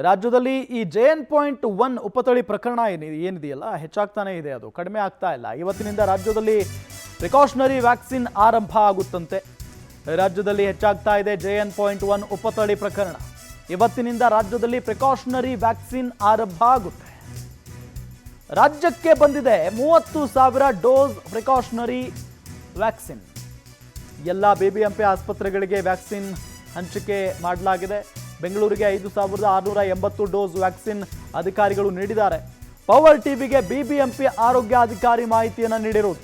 ರಾಜ್ಯದಲ್ಲಿ ಈ JN.1 ಉಪತಳಿ ಪ್ರಕರಣ ಏನಿದೆಯಲ್ಲ ಹೆಚ್ಚಾಗ್ತಾನೆ ಇದೆ, ಅದು ಕಡಿಮೆ ಆಗ್ತಾ ಇಲ್ಲ. ಇವತ್ತಿನಿಂದ ರಾಜ್ಯದಲ್ಲಿ ಪ್ರಿಕಾಷನರಿ ವ್ಯಾಕ್ಸಿನ್ ಆರಂಭ ಆಗುತ್ತಂತೆ. ರಾಜ್ಯದಲ್ಲಿ ಹೆಚ್ಚಾಗ್ತಾ ಇದೆ JN.1 ಉಪತಳಿ ಪ್ರಕರಣ. ಇವತ್ತಿನಿಂದ ರಾಜ್ಯದಲ್ಲಿ ಪ್ರಿಕಾಷನರಿ ವ್ಯಾಕ್ಸಿನ್ ಆರಂಭ ಆಗುತ್ತೆ. ರಾಜ್ಯಕ್ಕೆ ಬಂದಿದೆ 30,000 ಡೋಸ್ ಪ್ರಿಕಾಷನರಿ ವ್ಯಾಕ್ಸಿನ್. ಎಲ್ಲ BBMP ಆಸ್ಪತ್ರೆಗಳಿಗೆ ವ್ಯಾಕ್ಸಿನ್ ಹಂಚಿಕೆ ಮಾಡಲಾಗಿದೆ. ಬೆಂಗಳೂರಿಗೆ 5,680 ಡೋಸ್ ವ್ಯಾಕ್ಸಿನ್ ಅಧಿಕಾರಿಗಳು ನೀಡಿದ್ದಾರೆ. ಪವರ್ ಟಿವಿಗೆ BBMP ಆರೋಗ್ಯಾಧಿಕಾರಿ ಮಾಹಿತಿಯನ್ನು ನೀಡಿರುವುದು.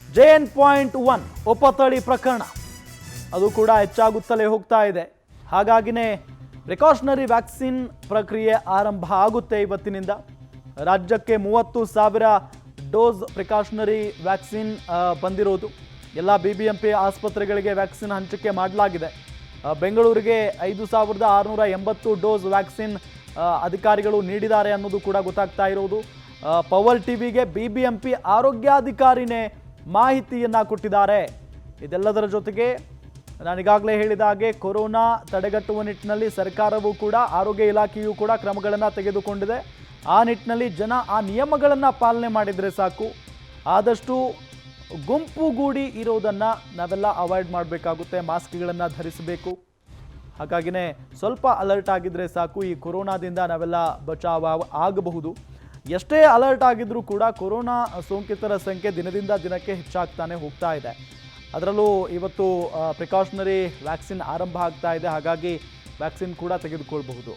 JN.1 ಉಪತಳಿ ಪ್ರಕರಣ ಅದು ಕೂಡ ಹೆಚ್ಚಾಗುತ್ತಲೇ ಹೋಗ್ತಾ ಇದೆ. ಹಾಗಾಗಿನೇ ಪ್ರಿಕಾಷನರಿ ವ್ಯಾಕ್ಸಿನ್ ಪ್ರಕ್ರಿಯೆ ಆರಂಭ ಆಗುತ್ತೆ ಇವತ್ತಿನಿಂದ. ರಾಜ್ಯಕ್ಕೆ 30,000 ಡೋಸ್ ಪ್ರಿಕಾಷನರಿ ವ್ಯಾಕ್ಸಿನ್ ಬಂದಿರೋದು. ಎಲ್ಲ BBMP ಆಸ್ಪತ್ರೆಗಳಿಗೆ ವ್ಯಾಕ್ಸಿನ್ ಹಂಚಿಕೆ ಮಾಡಲಾಗಿದೆ. ಬೆಂಗಳೂರಿಗೆ 5,680 ಡೋಸ್ ವ್ಯಾಕ್ಸಿನ್ ಅಧಿಕಾರಿಗಳು ನೀಡಿದ್ದಾರೆ ಅನ್ನೋದು ಕೂಡ ಗೊತ್ತಾಗ್ತಾ ಇರೋದು. ಪವರ್ ಟಿವಿಗೆ BBMP ಆರೋಗ್ಯಾಧಿಕಾರಿನೇ ಮಾಹಿತಿಯನ್ನು ಕೊಟ್ಟಿದ್ದಾರೆ. ಇದೆಲ್ಲದರ ಜೊತೆಗೆ ನಾನೀಗಾಗಲೇ ಹೇಳಿದ ಹಾಗೆ ಕೊರೋನಾ ತಡೆಗಟ್ಟುವ ನಿಟ್ಟಿನಲ್ಲಿ ಸರ್ಕಾರವೂ ಕೂಡ ಆರೋಗ್ಯ ಇಲಾಖೆಯೂ ಕೂಡ ಕ್ರಮಗಳನ್ನು ತೆಗೆದುಕೊಂಡಿದೆ. ಆ ನಿಟ್ಟಿನಲ್ಲಿ ಜನ ಆ ನಿಯಮಗಳನ್ನು ಪಾಲನೆ ಮಾಡಿದರೆ ಸಾಕು. ಆದಷ್ಟು ಗುಂಪುಗೂಡಿ ಇರೋದನ್ನು ನಾವೆಲ್ಲ ಅವಾಯ್ಡ್ ಮಾಡಬೇಕಾಗುತ್ತೆ. ಮಾಸ್ಕ್ಗಳನ್ನು ಧರಿಸಬೇಕು. ಹಾಗಾಗಿನೇ ಸ್ವಲ್ಪ ಅಲರ್ಟ್ ಆಗಿದ್ರೆ ಸಾಕು. ಈ ಕೊರೋನಾದಿಂದ ನಾವೆಲ್ಲ ಬಚಾವ್ ಆಗಬಹುದು. ಎಷ್ಟೇ ಅಲರ್ಟ್ ಆಗಿದ್ರೂ ಕೂಡ ಕೊರೋನಾ ಸೋಂಕಿತರ ಸಂಖ್ಯೆ ದಿನದಿಂದ ದಿನಕ್ಕೆ ಹೆಚ್ಚಾಗ್ತಾನೆ ಹೋಗ್ತಾ ಇದೆ. ಅದರಲ್ಲೂ ಇವತ್ತು ಪ್ರಿಕಾಷನರಿ ವ್ಯಾಕ್ಸಿನ್ ಆರಂಭ ಆಗ್ತಾ ಇದೆ. ಹಾಗಾಗಿ ವ್ಯಾಕ್ಸಿನ್ ಕೂಡ ತೆಗೆದುಕೊಳ್ಬಹುದು.